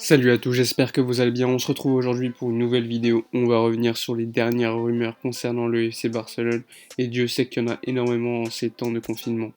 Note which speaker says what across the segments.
Speaker 1: Salut à tous, j'espère que vous allez bien. On se retrouve aujourd'hui pour une nouvelle vidéo. On va revenir sur les dernières rumeurs concernant le FC Barcelone. Et Dieu sait qu'il y en a énormément en ces temps de confinement.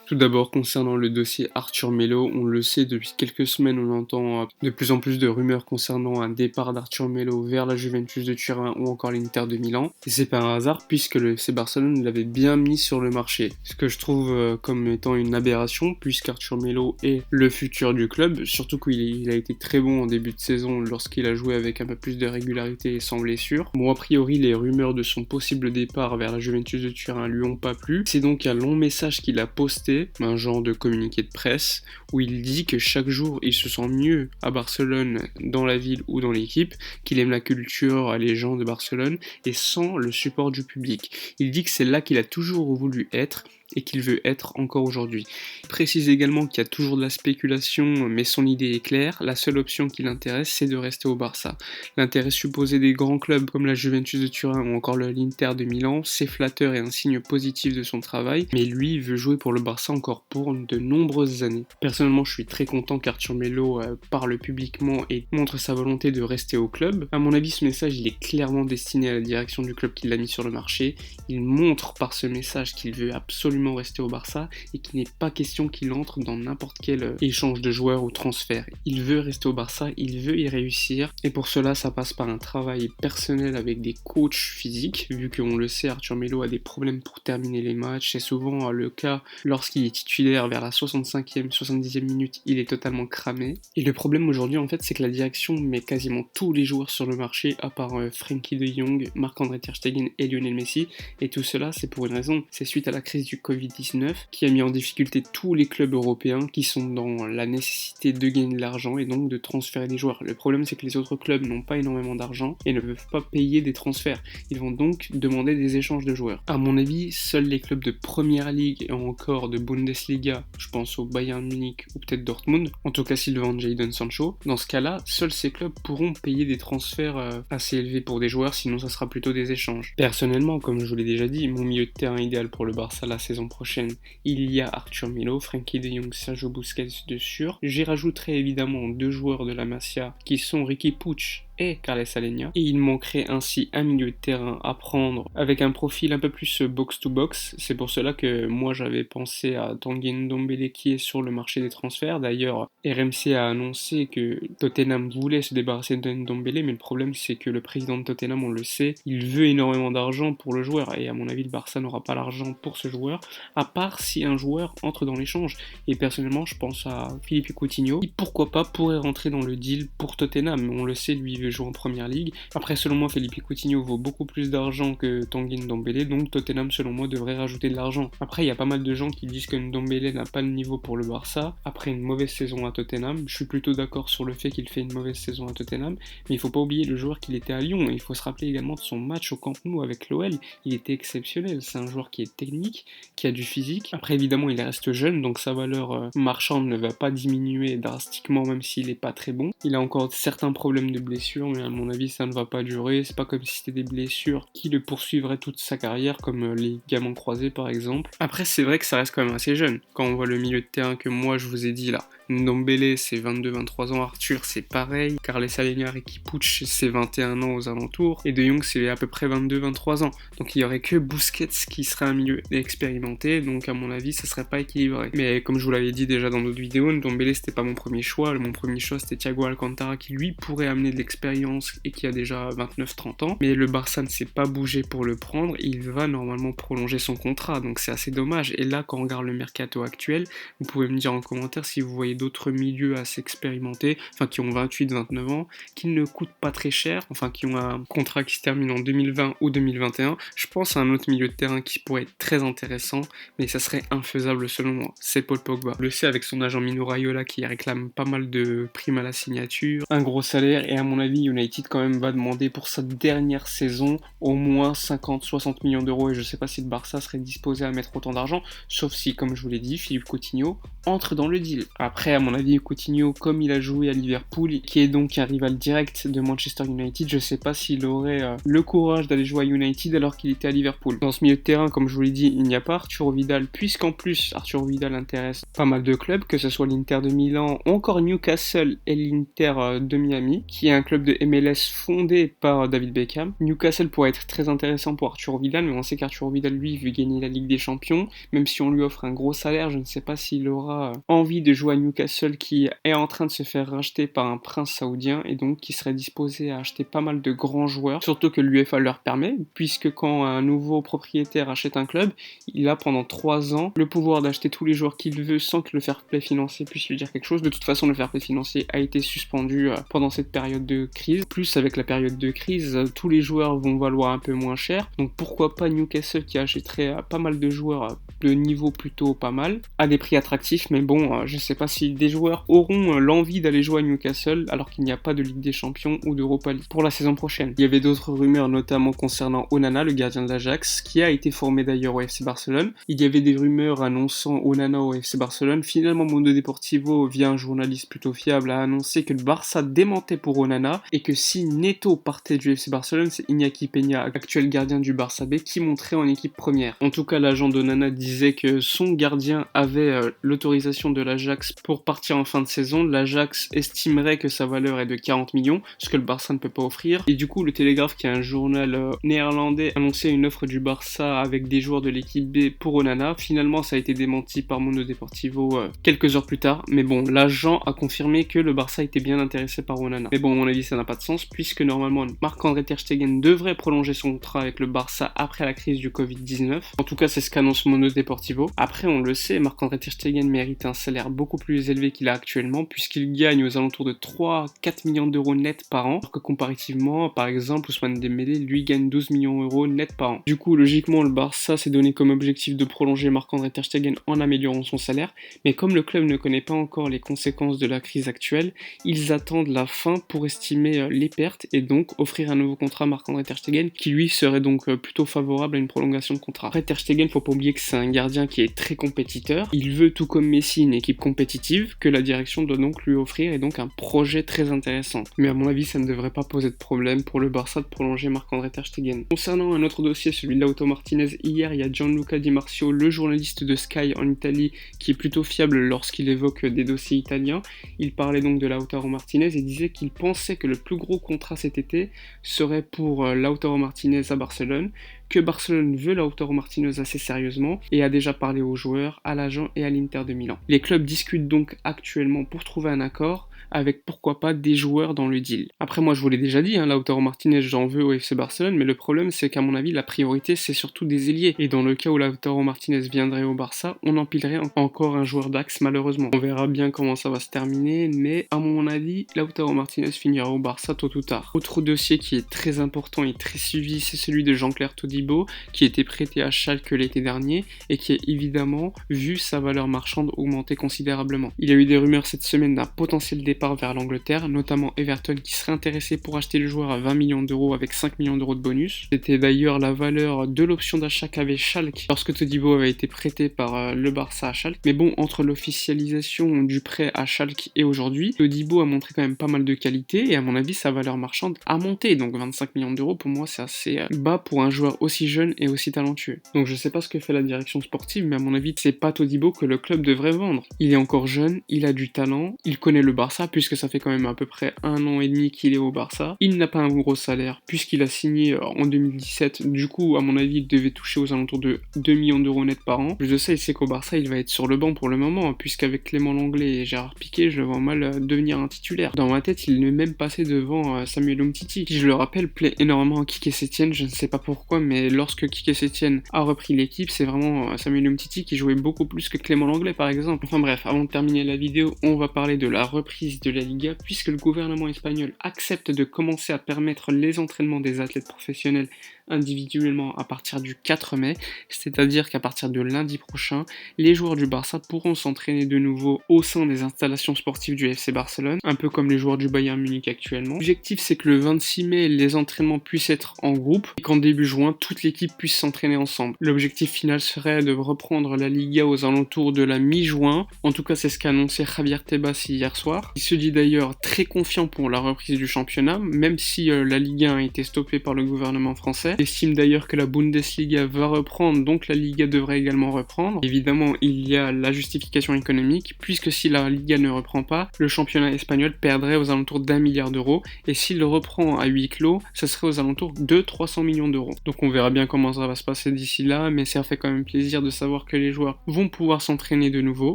Speaker 1: Tout d'abord, concernant le dossier Arthur Melo, on le sait depuis quelques semaines, on entend de plus en plus de rumeurs concernant un départ d'Arthur Melo vers la Juventus de Turin ou encore l'Inter de Milan. Et c'est pas un hasard puisque le FC Barcelone l'avait bien mis sur le marché. Ce que je trouve comme étant une aberration puisqu'Arthur Melo est le futur du club, surtout qu'il a été très bon en début de saison lorsqu'il a joué avec un peu plus de régularité et sans blessure. Bon, a priori, les rumeurs de son possible départ vers la Juventus de Turin lui ont pas plu. C'est donc un long message qu'il a posté, un genre de communiqué de presse, où il dit que chaque jour il se sent mieux à Barcelone, dans la ville ou dans l'équipe, qu'il aime la culture, les gens de Barcelone, et sans le support du public. Il dit que c'est là qu'il a toujours voulu être, et qu'il veut être encore aujourd'hui. Il précise également qu'il y a toujours de la spéculation, mais son idée est claire, la seule option qui l'intéresse, c'est de rester au Barça. L'intérêt supposé des grands clubs comme la Juventus de Turin ou encore l'Inter de Milan, c'est flatteur et un signe positif de son travail, mais lui veut jouer pour le Barça encore pour de nombreuses années. Personnellement, je suis très content qu'Arthur Melo parle publiquement et montre sa volonté de rester au club. À mon avis, ce message, il est clairement destiné à la direction du club qui l'a mis sur le marché. Il montre par ce message qu'il veut absolument rester au Barça et qu'il n'est pas question qu'il entre dans n'importe quel échange de joueurs ou transfert. Il veut rester au Barça, il veut y réussir et pour cela ça passe par un travail personnel avec des coachs physiques, vu qu'on le sait, Arthur Melo a des problèmes pour terminer les matchs, c'est souvent le cas lorsqu'il est titulaire vers la 65e, 70e minute, il est totalement cramé. Et le problème aujourd'hui en fait c'est que la direction met quasiment tous les joueurs sur le marché à part Frenkie de Jong, Marc-André Ter Stegen et Lionel Messi, et tout cela c'est pour une raison, c'est suite à la crise du Covid-19 qui a mis en difficulté tous les clubs européens qui sont dans la nécessité de gagner de l'argent et donc de transférer des joueurs. Le problème c'est que les autres clubs n'ont pas énormément d'argent et ne peuvent pas payer des transferts. Ils vont donc demander des échanges de joueurs. À mon avis, seuls les clubs de Première Ligue et encore de Bundesliga, je pense au Bayern Munich ou peut-être Dortmund, en tout cas s'ils vendent Jadon Sancho, dans ce cas-là, seuls ces clubs pourront payer des transferts assez élevés pour des joueurs, sinon ça sera plutôt des échanges. Personnellement, comme je vous l'ai déjà dit, mon milieu de terrain idéal pour le Barça la saison prochaine, il y a Arthur Melo, Frenkie de Jong, Sergio Busquets de sûr. J'y rajouterai évidemment deux joueurs de la Masia qui sont Riqui Puig et Carles Alenia, et il manquerait ainsi un milieu de terrain à prendre avec un profil un peu plus box-to-box. C'est pour cela que moi j'avais pensé à Tanguy Ndombele qui est sur le marché des transferts. D'ailleurs, RMC a annoncé que Tottenham voulait se débarrasser de Ndombele, mais le problème c'est que le président de Tottenham, on le sait, il veut énormément d'argent pour le joueur, et à mon avis le Barça n'aura pas l'argent pour ce joueur, à part si un joueur entre dans l'échange. Et personnellement, je pense à Philippe Coutinho, qui pourquoi pas pourrait rentrer dans le deal pour Tottenham. On le sait, lui il veut jouer en Première Ligue. Après, selon moi, Philippe Coutinho vaut beaucoup plus d'argent que Tanguy Ndombele, donc Tottenham, selon moi, devrait rajouter de l'argent. Après, il y a pas mal de gens qui disent que Ndombele n'a pas le niveau pour le Barça après une mauvaise saison à Tottenham. Je suis plutôt d'accord sur le fait qu'il fait une mauvaise saison à Tottenham, mais il faut pas oublier le joueur qu'il était à Lyon, et il faut se rappeler également de son match au Camp Nou avec l'OL. Il était exceptionnel. C'est un joueur qui est technique, qui a du physique. Après, évidemment, il reste jeune, donc sa valeur marchande ne va pas diminuer drastiquement, même s'il n'est pas très bon. Il a encore certains problèmes de blessure, mais à mon avis, ça ne va pas durer. C'est pas comme si c'était des blessures qui le poursuivraient toute sa carrière, comme les ligaments croisés par exemple. Après, c'est vrai que ça reste quand même assez jeune. Quand on voit le milieu de terrain que moi je vous ai dit là, Ndombele c'est 22-23 ans, Arthur c'est pareil, Carles Alenia, Riqui Puig c'est 21 ans aux alentours, et De Jong c'est à peu près 22-23 ans. Donc il y aurait que Busquets qui serait un milieu expérimenté, donc à mon avis ça serait pas équilibré. Mais comme je vous l'avais dit déjà dans d'autres vidéos, Ndombele c'était pas mon premier choix. Mon premier choix c'était Thiago Alcantara qui lui pourrait amener de l'expérience et qui a déjà 29-30 ans. Mais le Barça ne s'est pas bougé pour le prendre, il va normalement prolonger son contrat, donc c'est assez dommage. Et là quand on regarde le mercato actuel, vous pouvez me dire en commentaire si vous voyez d'autres milieux assez expérimentés, enfin qui ont 28-29 ans, qui ne coûtent pas très cher, enfin qui ont un contrat qui se termine en 2020 ou 2021. Je pense à un autre milieu de terrain qui pourrait être très intéressant, mais ça serait infaisable selon moi, c'est Paul Pogba. On le sait avec son agent Mino Raiola qui réclame pas mal de primes à la signature, un gros salaire, et à mon avis United quand même va demander pour sa dernière saison au moins 50-60 millions d'euros, et je sais pas si le Barça serait disposé à mettre autant d'argent, sauf si, comme je vous l'ai dit, Philippe Coutinho entre dans le deal. Après, Après, à mon avis, Coutinho, comme il a joué à Liverpool, qui est donc un rival direct de Manchester United, je sais pas s'il aurait le courage d'aller jouer à United alors qu'il était à Liverpool. Dans ce milieu de terrain, comme je vous l'ai dit, il n'y a pas Arturo Vidal, puisqu'en plus Arturo Vidal intéresse pas mal de clubs, que ce soit l'Inter de Milan, ou encore Newcastle et l'Inter de Miami, qui est un club de MLS fondé par David Beckham. Newcastle pourrait être très intéressant pour Arturo Vidal, mais on sait qu'Arturo Vidal, lui, veut gagner la Ligue des Champions. Même si on lui offre un gros salaire, je ne sais pas s'il aura envie de jouer à Newcastle, qui est en train de se faire racheter par un prince saoudien, et donc qui serait disposé à acheter pas mal de grands joueurs, surtout que l'UEFA leur permet, puisque quand un nouveau propriétaire achète un club, il a pendant 3 ans le pouvoir d'acheter tous les joueurs qu'il veut sans que le fair play financier puisse lui dire quelque chose. De toute façon, le fair play financier a été suspendu pendant cette période de crise. Plus avec la période de crise, tous les joueurs vont valoir un peu moins cher. Donc pourquoi pas Newcastle qui achèterait pas mal de joueurs de niveau plutôt pas mal, à des prix attractifs, mais bon, je sais pas si des joueurs auront l'envie d'aller jouer à Newcastle alors qu'il n'y a pas de Ligue des Champions ou d'Europa League pour la saison prochaine. Il y avait d'autres rumeurs, notamment concernant Onana, le gardien de l'Ajax, qui a été formé d'ailleurs au FC Barcelone. Il y avait des rumeurs annonçant Onana au FC Barcelone. Finalement, Mundo Deportivo, via un journaliste plutôt fiable, a annoncé que le Barça démentait pour Onana et que si Neto partait du FC Barcelone, c'est Iñaki Peña, actuel gardien du Barça B, qui monterait en équipe première. En tout cas, l'agent d'Onana disait que son gardien avait l'autorisation de l'Ajax pour partir en fin de saison. L'Ajax estimerait que sa valeur est de 40 millions, ce que le Barça ne peut pas offrir. Et du coup, le Télégraphe, qui est un journal néerlandais, annonçait une offre du Barça avec des joueurs de l'équipe B pour Onana. Finalement, ça a été démenti par Mundo Deportivo quelques heures plus tard. Mais bon, l'agent a confirmé que le Barça était bien intéressé par Onana. Mais bon, à mon avis, ça n'a pas de sens, puisque normalement, Marc-André Ter Stegen devrait prolonger son contrat avec le Barça après la crise du Covid-19. En tout cas, c'est ce qu'annonce Mundo Deportivo. Après, on le sait, Marc-André Ter Stegen mérite un salaire beaucoup plus élevé qu'il a actuellement, puisqu'il gagne aux alentours de 3-4 millions d'euros net par an, alors que comparativement, par exemple, Ousmane Dembélé, lui, gagne 12 millions d'euros net par an. Du coup, logiquement, le Barça s'est donné comme objectif de prolonger Marc-André Ter Stegen en améliorant son salaire, mais comme le club ne connaît pas encore les conséquences de la crise actuelle, ils attendent la fin pour estimer les pertes et donc offrir un nouveau contrat à Marc-André Ter Stegen, qui lui serait donc plutôt favorable à une prolongation de contrat. Après, Ter Stegen, faut pas oublier que c'est un gardien qui est très compétiteur. Il veut, tout comme Messi, une équipe compétitive que la direction doit donc lui offrir, et donc un projet très intéressant. Mais à mon avis, ça ne devrait pas poser de problème pour le Barça de prolonger Marc-André Ter Stegen. Concernant un autre dossier, celui de Lautaro Martinez, hier, il y a Gianluca Di Marzio, le journaliste de Sky en Italie, qui est plutôt fiable lorsqu'il évoque des dossiers italiens. Il parlait donc de Lautaro Martinez et disait qu'il pensait que le plus gros contrat cet été serait pour Lautaro Martinez à Barcelone, que Barcelone veut Lautaro Martinez assez sérieusement et a déjà parlé aux joueurs, à l'agent et à l'Inter de Milan. Les clubs discutent donc actuellement pour trouver un accord, avec pourquoi pas des joueurs dans le deal. Après, moi je vous l'ai déjà dit, Lautaro Martinez, j'en veux au FC Barcelone, mais le problème c'est qu'à mon avis la priorité c'est surtout des ailiers, et dans le cas où Lautaro Martinez viendrait au Barça, on empilerait encore un joueur d'axe malheureusement. On verra bien comment ça va se terminer, mais à mon avis Lautaro Martinez finira au Barça tôt ou tard. Autre dossier qui est très important et très suivi, c'est celui de Jean-Claire Todibo, qui était prêté à Schalke l'été dernier et qui a évidemment vu sa valeur marchande augmenter considérablement. Il y a eu des rumeurs cette semaine d'un potentiel départ vers l'Angleterre, notamment Everton qui serait intéressé pour acheter le joueur à 20 millions d'euros avec 5 millions d'euros de bonus. C'était d'ailleurs la valeur de l'option d'achat qu'avait Schalke lorsque Todibo avait été prêté par le Barça à Schalke. Mais bon, entre l'officialisation du prêt à Schalke et aujourd'hui, Todibo a montré quand même pas mal de qualité et à mon avis sa valeur marchande a monté. Donc 25 millions d'euros pour moi c'est assez bas pour un joueur aussi jeune et aussi talentueux. Donc je sais pas ce que fait la direction sportive, mais à mon avis c'est pas Todibo que le club devrait vendre. Il est encore jeune, il a du talent, il connaît le Barça puisque ça fait quand même à peu près 1 an et demi qu'il est au Barça. Il n'a pas un gros salaire puisqu'il a signé en 2017. Du coup, à mon avis, il devait toucher aux alentours de 2 millions d'euros net par an. Plus de ça, il sait qu'au Barça, il va être sur le banc pour le moment, puisqu'avec Clément Lenglet et Gérard Piqué, je le vois mal devenir un titulaire. Dans ma tête, il n'est même passé devant Samuel Umtiti, qui, je le rappelle, plaît énormément à Quique Setien. Je ne sais pas pourquoi, mais lorsque Quique Setien a repris l'équipe, c'est vraiment Samuel Umtiti qui jouait beaucoup plus que Clément Lenglet, par exemple. Enfin bref, avant de terminer la vidéo, on va parler de la reprise crise de la Liga puisque le gouvernement espagnol accepte de commencer à permettre les entraînements des athlètes professionnels individuellement à partir du 4 mai, c'est-à-dire qu'à partir de lundi prochain, les joueurs du Barça pourront s'entraîner de nouveau au sein des installations sportives du FC Barcelone, un peu comme les joueurs du Bayern Munich actuellement. L'objectif c'est que le 26 mai, les entraînements puissent être en groupe et qu'en début juin, toute l'équipe puisse s'entraîner ensemble. L'objectif final serait de reprendre la Liga aux alentours de la mi-juin, en tout cas c'est ce qu'a annoncé Javier Tebas hier soir. Il se dit d'ailleurs très confiant pour la reprise du championnat, même si la Ligue 1 a été stoppée par le gouvernement français. Il estime d'ailleurs que la Bundesliga va reprendre, donc la Liga devrait également reprendre. Évidemment, il y a la justification économique, puisque si la Liga ne reprend pas, le championnat espagnol perdrait aux alentours d'1 milliard d'euros, et s'il le reprend à huis clos, ce serait aux alentours de 300 millions d'euros. Donc on verra bien comment ça va se passer d'ici là, mais ça fait quand même plaisir de savoir que les joueurs vont pouvoir s'entraîner de nouveau.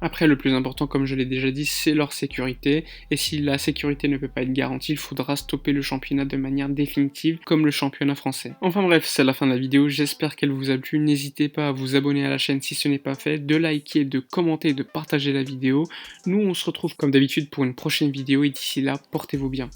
Speaker 1: Après, le plus important, comme je l'ai déjà dit, c'est leur sécurité, et si la sécurité ne peut pas être garantie, il faudra stopper le championnat de manière définitive, comme le championnat français. Enfin bref, c'est la fin de la vidéo, j'espère qu'elle vous a plu, n'hésitez pas à vous abonner à la chaîne si ce n'est pas fait, de liker, de commenter, de partager la vidéo. Nous on se retrouve comme d'habitude pour une prochaine vidéo et d'ici là, portez-vous bien.